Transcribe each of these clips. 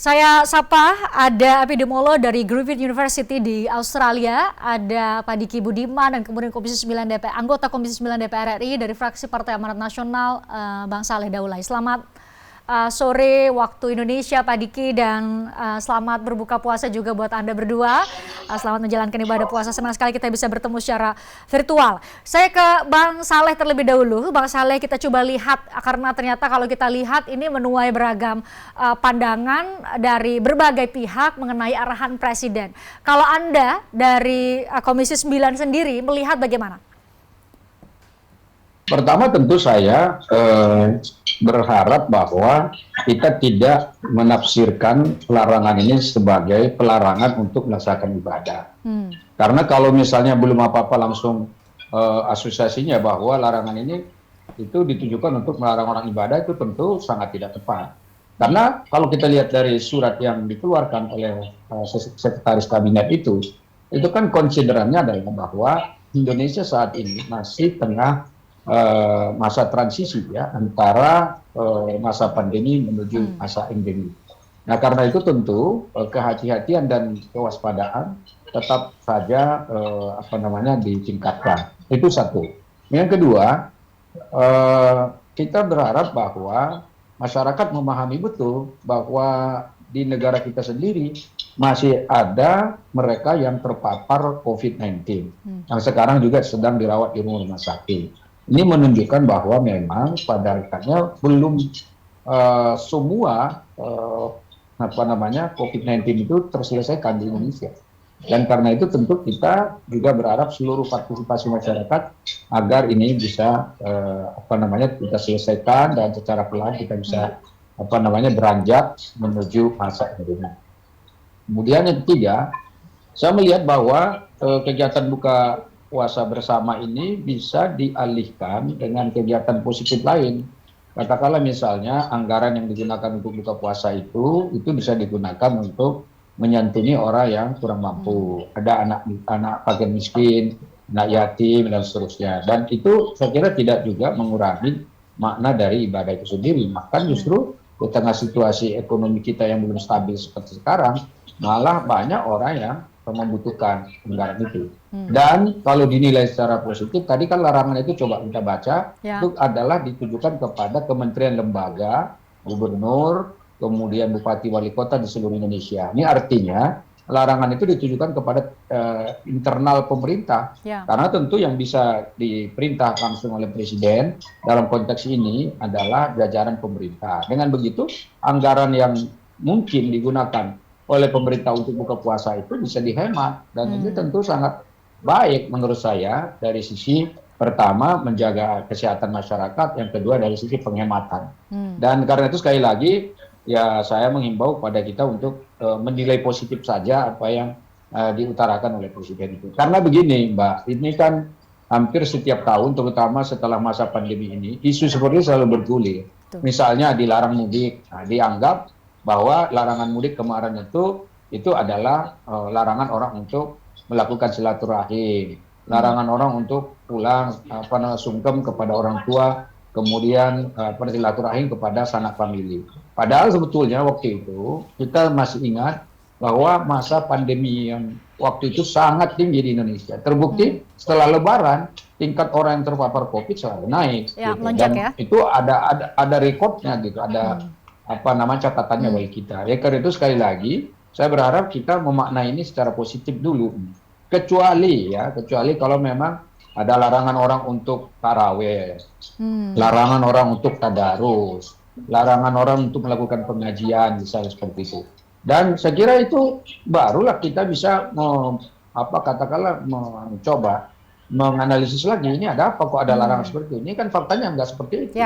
Saya sapa, ada epidemiolog dari Griffith University di Australia, ada Pak Diki Budiman, dan kemudian anggota Komisi 9 DPR RI dari fraksi Partai Amanat Nasional, Bang Saleh Daulay. Selamat sore waktu Indonesia, Pak Diki, dan selamat berbuka puasa juga buat Anda berdua. Selamat menjalankan ibadah puasa. Senang sekali kita bisa bertemu secara virtual. Saya ke Bang Saleh terlebih dahulu. Bang Saleh, kita coba lihat, karena ternyata kalau kita lihat ini menuai beragam pandangan dari berbagai pihak mengenai arahan Presiden. Kalau Anda dari Komisi 9 sendiri melihat bagaimana? Pertama tentu saya berharap bahwa kita tidak menafsirkan pelarangan ini sebagai pelarangan untuk melaksanakan ibadah. Karena kalau misalnya belum apa-apa langsung asosiasinya bahwa larangan ini itu ditujukan untuk melarang orang ibadah, itu tentu sangat tidak tepat. Karena kalau kita lihat dari surat yang dikeluarkan oleh Sekretaris Kabinet itu kan konsiderannya adalah bahwa Indonesia saat ini masih tengah masa transisi ya antara masa pandemi menuju masa endemi. Nah, karena itu tentu kehati-hatian dan kewaspadaan tetap saja ditingkatkan. Itu satu. Yang kedua, kita berharap bahwa masyarakat memahami betul bahwa di negara kita sendiri masih ada mereka yang terpapar COVID-19 yang sekarang juga sedang dirawat di rumah sakit. Ini menunjukkan bahwa memang pada akhirnya belum semua COVID-19 itu terselesaikan di Indonesia. Dan karena itu tentu kita juga berharap seluruh partisipasi masyarakat agar ini bisa kita selesaikan dan secara pelan kita bisa beranjak menuju masa endemi. Kemudian yang ketiga, saya melihat bahwa kegiatan buka puasa bersama ini bisa dialihkan dengan kegiatan positif lain. Katakanlah misalnya anggaran yang digunakan untuk buka puasa itu bisa digunakan untuk menyantuni orang yang kurang mampu. Ada anak fakir miskin, anak yatim, dan seterusnya. Dan itu saya kira tidak juga mengurangi makna dari ibadah itu sendiri. Bahkan justru di tengah situasi ekonomi kita yang belum stabil seperti sekarang, malah banyak orang yang membutuhkan anggaran itu. Dan kalau dinilai secara positif, tadi kan larangan itu coba kita baca, itu adalah ditujukan kepada kementerian lembaga, gubernur, kemudian bupati wali kota di seluruh Indonesia. Ini artinya larangan itu ditujukan kepada internal pemerintah. Karena tentu yang bisa diperintah langsung oleh Presiden dalam konteks ini adalah jajaran pemerintah. Dengan begitu, anggaran yang mungkin digunakan oleh pemerintah untuk buka puasa itu bisa dihemat, dan ini tentu sangat baik menurut saya dari sisi pertama menjaga kesehatan masyarakat, yang kedua dari sisi penghematan. Dan karena itu sekali lagi ya saya menghimbau pada kita untuk menilai positif saja apa yang diutarakan oleh Presiden itu. Karena begini Mbak, ini kan hampir setiap tahun terutama setelah masa pandemi ini isu seperti ini selalu bergulir. Misalnya dilarang mudik, dianggap bahwa larangan mudik kemarin itu adalah larangan orang untuk melakukan silaturahim, larangan orang untuk pulang sungkem kepada orang tua, kemudian silaturahim kepada sanak famili. Padahal sebetulnya waktu itu kita masih ingat bahwa masa pandemi yang waktu itu sangat tinggi di Indonesia. Terbukti setelah Lebaran tingkat orang yang terpapar COVID selalu naik. Dan itu ada rekodnya gitu, ada catatannya bagi kita. Ya karena itu sekali lagi saya berharap kita memaknai ini secara positif dulu. Kecuali kalau memang ada larangan orang untuk tarawih, larangan orang untuk tadarus, larangan orang untuk melakukan pengajian, misalnya seperti itu. Dan saya kira itu barulah kita bisa mencoba menganalisis lagi ini ada apa kok ada larangan seperti ini. Kan faktanya nggak seperti itu.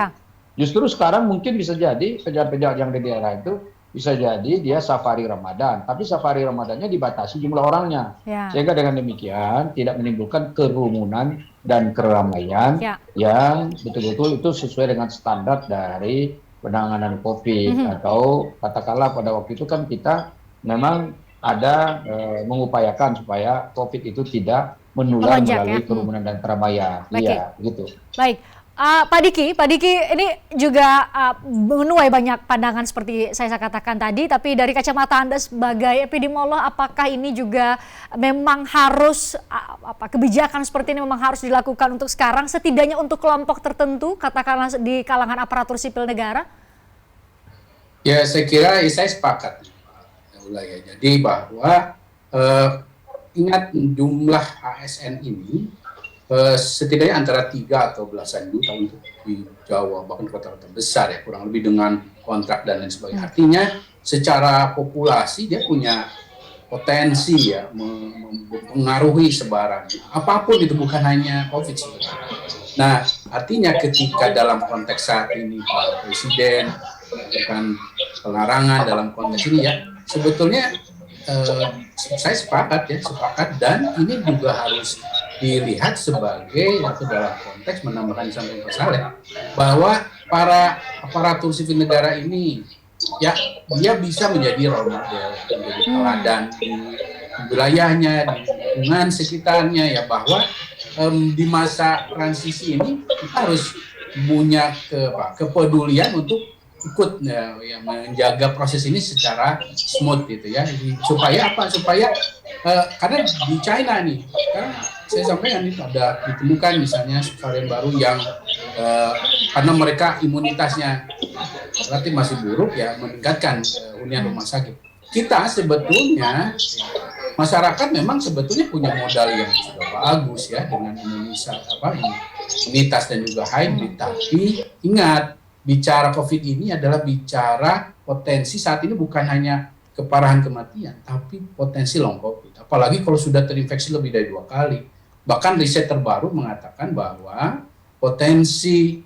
Justru sekarang mungkin bisa jadi pejabat-pejabat yang di daerah itu bisa jadi dia safari Ramadan, tapi safari Ramadannya dibatasi jumlah orangnya, sehingga dengan demikian tidak menimbulkan kerumunan dan keramaian yang betul-betul itu sesuai dengan standar dari penanganan COVID. Atau katakanlah pada waktu itu kan kita memang ada mengupayakan supaya COVID itu tidak menular melalui kerumunan dan keramaian. Iya, gitu. Baik. Pak Diki ini juga menuai banyak pandangan seperti saya katakan tadi, tapi dari kacamata Anda sebagai epidemiolog, apakah ini juga memang harus kebijakan seperti ini memang harus dilakukan untuk sekarang, setidaknya untuk kelompok tertentu, katakanlah di kalangan aparatur sipil negara? Ya, saya kira saya sepakat. Jadi bahwa ingat jumlah ASN ini setidaknya antara 3 atau belasan juta untuk di Jawa, bahkan kota-kota besar ya, kurang lebih dengan kontrak dan lain sebagainya. Artinya secara populasi dia punya potensi ya mempengaruhi sebaran. Apapun itu, bukan hanya COVID sebenarnya. Nah, artinya ketika dalam konteks saat ini Pak Presiden melakukan pelarangan dalam konteks ini ya, sebetulnya saya sepakat dan ini juga harus dilihat sebagai atau dalam konteks menambahkan sampai Pak Saleh bahwa para aparatur sipil negara ini ya dia bisa menjadi role model, menjadi teladan di wilayahnya, di lingkungan sekitarnya ya, bahwa di masa transisi ini kita harus punya kepedulian untuk ikut ya, menjaga proses ini secara smooth gitu ya. Supaya apa? Supaya karena di China nih, saya sampaikan itu ada ditemukan misalnya varian baru yang karena mereka imunitasnya relatif masih buruk ya, meningkatkan hunian rumah sakit. Kita sebetulnya masyarakat memang sebetulnya punya modal yang sudah bagus ya, dengan imunitas dan juga hybrid, tapi ingat, bicara COVID ini adalah bicara potensi saat ini bukan hanya keparahan kematian, tapi potensi long COVID. Apalagi kalau sudah terinfeksi lebih dari 2 kali. Bahkan riset terbaru mengatakan bahwa potensi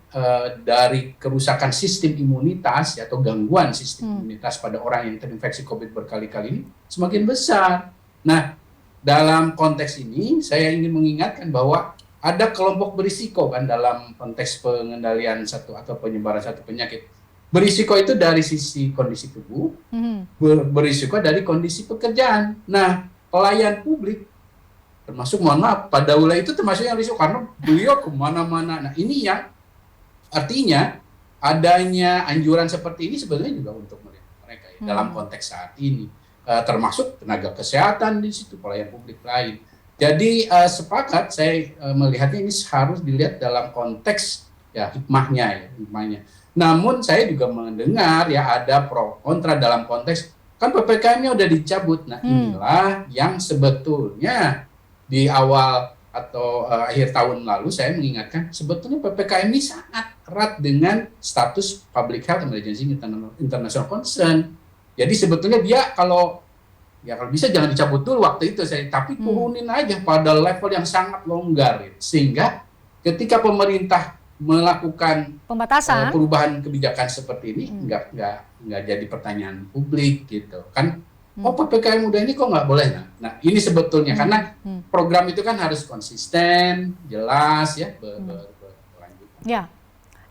dari kerusakan sistem imunitas atau gangguan sistem imunitas pada orang yang terinfeksi COVID berkali-kali ini semakin besar. Nah, dalam konteks ini saya ingin mengingatkan bahwa ada kelompok berisiko kan dalam konteks pengendalian satu atau penyebaran satu penyakit. Berisiko itu dari sisi kondisi tubuh, berisiko dari kondisi pekerjaan. Nah, pelayan publik, termasuk mohon maaf, Pak Daula itu termasuk yang risiko karena beliau kemana-mana. Nah, ini yang artinya adanya anjuran seperti ini sebenarnya juga untuk mereka ya, dalam konteks saat ini, termasuk tenaga kesehatan di situ, pelayan publik lain. Jadi sepakat saya melihatnya ini harus dilihat dalam konteks ya hikmahnya. Namun saya juga mendengar ya ada pro kontra dalam konteks kan PPKM-nya udah dicabut. Nah, inilah yang sebetulnya di awal atau akhir tahun lalu saya mengingatkan sebetulnya PPKM ini sangat erat dengan status public health emergency international concern. Jadi sebetulnya dia kalau bisa jangan dicabut dulu waktu itu tapi turunin aja pada level yang sangat longgar sehingga ketika pemerintah melakukan pembatasan perubahan kebijakan seperti ini nggak jadi pertanyaan publik gitu kan. PPKM muda ini kok nggak boleh? Nah ini sebetulnya karena program itu kan harus konsisten, jelas ya berlanjut.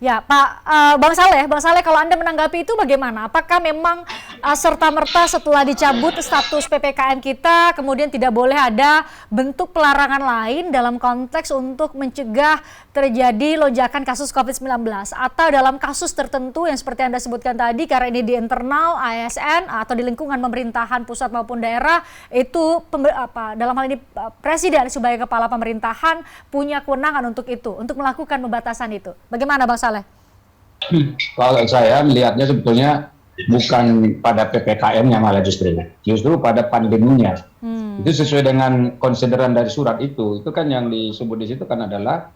Ya, Pak Bang Saleh, kalau Anda menanggapi itu bagaimana? Apakah memang serta-merta setelah dicabut status PPKM kita, kemudian tidak boleh ada bentuk pelarangan lain dalam konteks untuk mencegah terjadi lonjakan kasus COVID-19? Atau dalam kasus tertentu yang seperti Anda sebutkan tadi, karena ini di internal ASN atau di lingkungan pemerintahan pusat maupun daerah, itu dalam hal ini Presiden sebagai kepala pemerintahan punya kewenangan untuk itu, untuk melakukan pembatasan itu. Bagaimana Bang Saleh? Kalau saya melihatnya sebetulnya bukan pada PPKM-nya malah justru pada pandeminya. Itu sesuai dengan konsideran dari surat itu kan yang disebut di situ kan adalah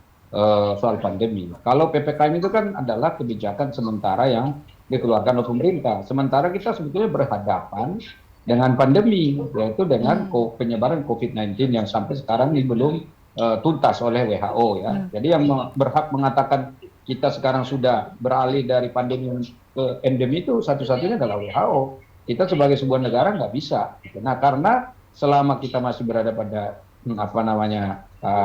soal pandemi. Kalau PPKM itu kan adalah kebijakan sementara yang dikeluarkan oleh pemerintah. Sementara kita sebetulnya berhadapan dengan pandemi, yaitu dengan penyebaran COVID-19 yang sampai sekarang ini belum tuntas oleh WHO ya. Jadi yang berhak mengatakan kita sekarang sudah beralih dari pandemi ke endemi itu satu-satunya adalah WHO. Kita sebagai sebuah negara nggak bisa. Nah, karena selama kita masih berada pada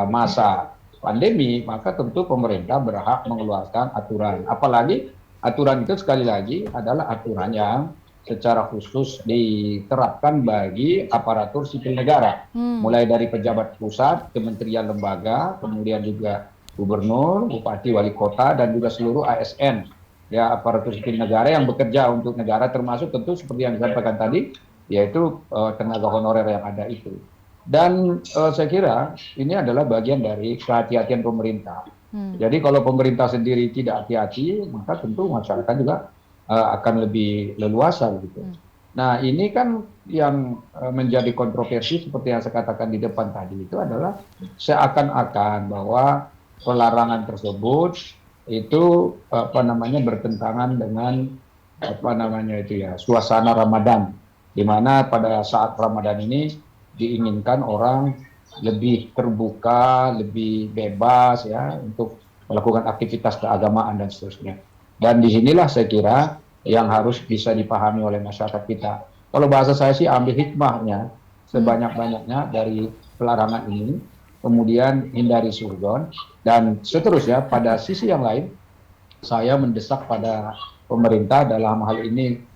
masa pandemi, maka tentu pemerintah berhak mengeluarkan aturan. Apalagi aturan itu sekali lagi adalah aturan yang secara khusus diterapkan bagi aparatur sipil negara. Mulai dari pejabat pusat, kementerian lembaga, kemudian juga gubernur, bupati, wali kota, dan juga seluruh ASN, ya aparatur sipil negara yang bekerja untuk negara, termasuk tentu seperti yang disampaikan tadi, yaitu tenaga honorer yang ada itu. Dan saya kira ini adalah bagian dari kehati-hatian pemerintah. Jadi kalau pemerintah sendiri tidak hati-hati, maka tentu masyarakat juga akan lebih leluasa gitu. Nah ini kan yang menjadi kontroversi seperti yang saya katakan di depan tadi itu adalah seakan-akan bahwa pelarangan tersebut itu bertentangan dengan suasana Ramadan, di mana pada saat Ramadan ini diinginkan orang lebih terbuka, lebih bebas ya untuk melakukan aktivitas keagamaan dan seterusnya. Dan disinilah saya kira yang harus bisa dipahami oleh masyarakat kita. Kalau bahasa saya sih ambil hikmahnya sebanyak-banyaknya dari pelarangan ini, kemudian hindari suudzon, dan seterusnya. Pada sisi yang lain, saya mendesak pada pemerintah dalam hal ini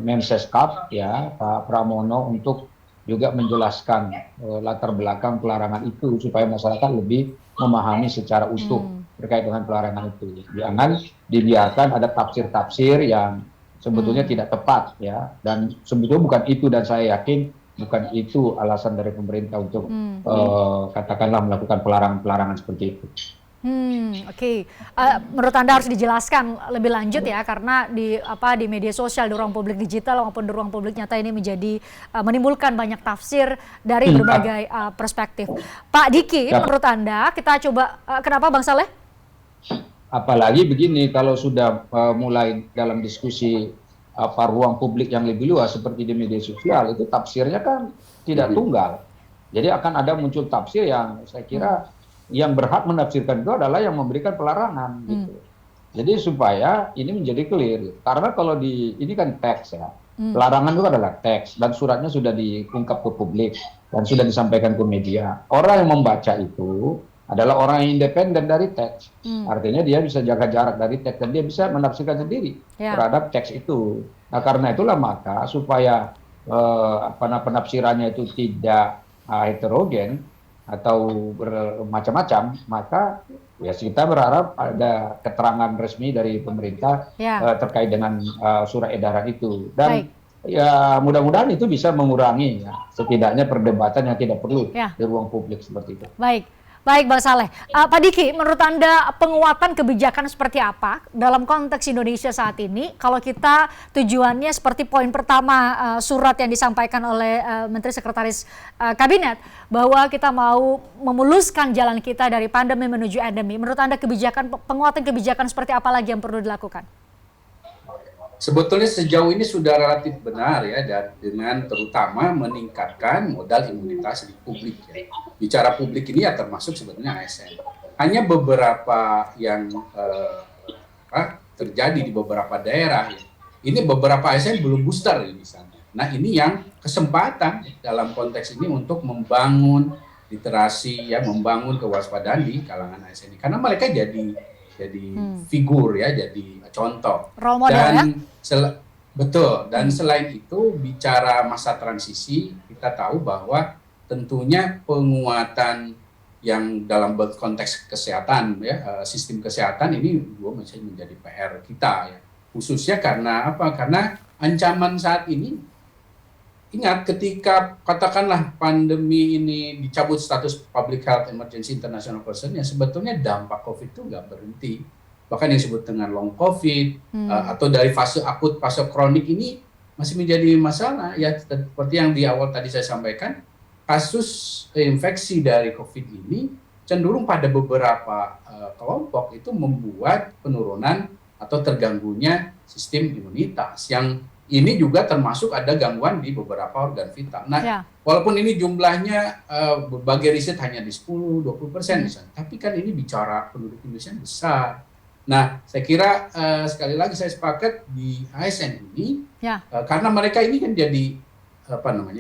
Menseskap ya Pak Pramono untuk juga menjelaskan latar belakang pelarangan itu supaya masyarakat lebih memahami secara utuh terkait dengan pelarangan itu. Jangan dibiarkan ada tafsir-tafsir yang sebetulnya tidak tepat ya, dan sebetulnya bukan itu, dan saya yakin bukan itu alasan dari pemerintah untuk katakanlah melakukan pelarangan seperti itu. Oke. Menurut Anda harus dijelaskan lebih lanjut ya, karena di media sosial, di ruang publik digital maupun di ruang publik nyata ini menjadi menimbulkan banyak tafsir dari berbagai perspektif. Pak Diki, menurut Anda kita coba kenapa Bang Saleh? Apalagi begini, kalau sudah mulai dalam diskusi ruang publik yang lebih luas seperti di media sosial, itu tafsirnya kan tidak tunggal. Jadi akan ada muncul tafsir yang saya kira yang berhak menafsirkan itu adalah yang memberikan pelarangan gitu. Jadi supaya ini menjadi clear. Karena kalau ini kan teks ya. Pelarangan itu adalah teks dan suratnya sudah diungkap ke publik dan sudah disampaikan ke media. Orang yang membaca itu adalah orang yang independen dari teks. Artinya dia bisa jaga jarak dari teks dan dia bisa menafsirkan sendiri terhadap teks itu. Nah, karena itulah maka supaya penafsirannya itu tidak heterogen atau bermacam-macam, maka ya kita berharap ada keterangan resmi dari pemerintah terkait dengan surat edaran itu. Dan ya mudah-mudahan itu bisa mengurangi ya, setidaknya perdebatan yang tidak perlu di ruang publik seperti itu. Baik Bang Saleh. Pak Diki, menurut Anda penguatan kebijakan seperti apa dalam konteks Indonesia saat ini? Kalau kita tujuannya seperti poin pertama surat yang disampaikan oleh Menteri Sekretaris Kabinet, bahwa kita mau memuluskan jalan kita dari pandemi menuju endemi. Menurut Anda penguatan kebijakan seperti apa lagi yang perlu dilakukan? Sebetulnya sejauh ini sudah relatif benar ya, dan dengan terutama meningkatkan modal imunitas di publik ya. Bicara publik ini ya termasuk sebetulnya ASN. Hanya beberapa yang terjadi di beberapa daerah ya. Ini beberapa ASN belum booster ya, misalnya. Nah ini yang kesempatan dalam konteks ini untuk membangun literasi ya, membangun kewaspadaan di kalangan ASN ini. Karena mereka jadi figur ya, jadi contoh. Role model dan ya? Betul. Dan selain itu bicara masa transisi, kita tahu bahwa tentunya penguatan yang dalam konteks kesehatan ya, sistem kesehatan ini juga masih menjadi PR kita ya. Khususnya karena apa? Karena ancaman saat ini, ingat ketika katakanlah pandemi ini dicabut status public health emergency international concern, ya sebetulnya dampak COVID itu nggak berhenti. Bahkan yang disebut dengan long COVID atau dari fase akut, fase kronik ini masih menjadi masalah. Ya seperti yang di awal tadi saya sampaikan, kasus infeksi dari COVID ini cenderung pada beberapa kelompok itu membuat penurunan atau terganggunya sistem imunitas, yang ini juga termasuk ada gangguan di beberapa organ vital. Nah, walaupun ini jumlahnya berbagai riset hanya di 10-20% misalnya, tapi kan ini bicara penduduk Indonesia besar. Nah, saya kira sekali lagi saya sepakat di ASN ini, karena mereka ini kan jadi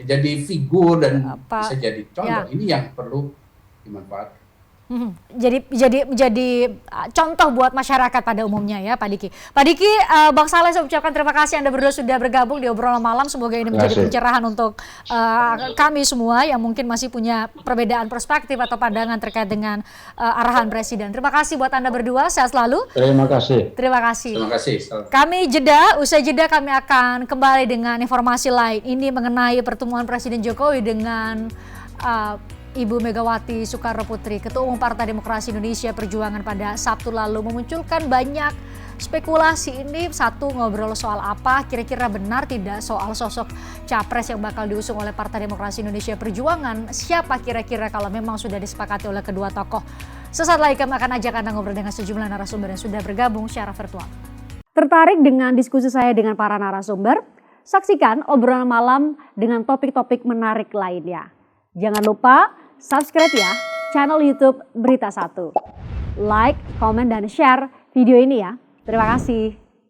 jadi figur dan bisa jadi contoh. Ini yang perlu dimanfaatkan. Jadi contoh buat masyarakat pada umumnya ya Pak Diki. Pak Diki, Bang Saleh, saya ucapkan terima kasih Anda berdua sudah bergabung di obrolan malam. Semoga ini menjadi pencerahan untuk kami semua yang mungkin masih punya perbedaan perspektif atau pandangan terkait dengan arahan Presiden. Terima kasih buat Anda berdua, sehat selalu. Terima kasih. Terima kasih. Terima kasih. Kami usai jeda kami akan kembali dengan informasi lain. Ini mengenai pertemuan Presiden Jokowi dengan Ibu Megawati Soekarno Putri, Ketua Umum Partai Demokrasi Indonesia Perjuangan pada Sabtu lalu, memunculkan banyak spekulasi. Ini satu, ngobrol soal apa, kira-kira benar tidak soal sosok capres yang bakal diusung oleh Partai Demokrasi Indonesia Perjuangan. Siapa kira-kira kalau memang sudah disepakati oleh kedua tokoh. Sesaat lagi kami akan ajak Anda ngobrol dengan sejumlah narasumber yang sudah bergabung secara virtual. Tertarik dengan diskusi saya dengan para narasumber? Saksikan obrolan malam dengan topik-topik menarik lainnya. Jangan lupa subscribe ya channel YouTube Berita 1. Like, komen, dan share video ini ya. Terima kasih.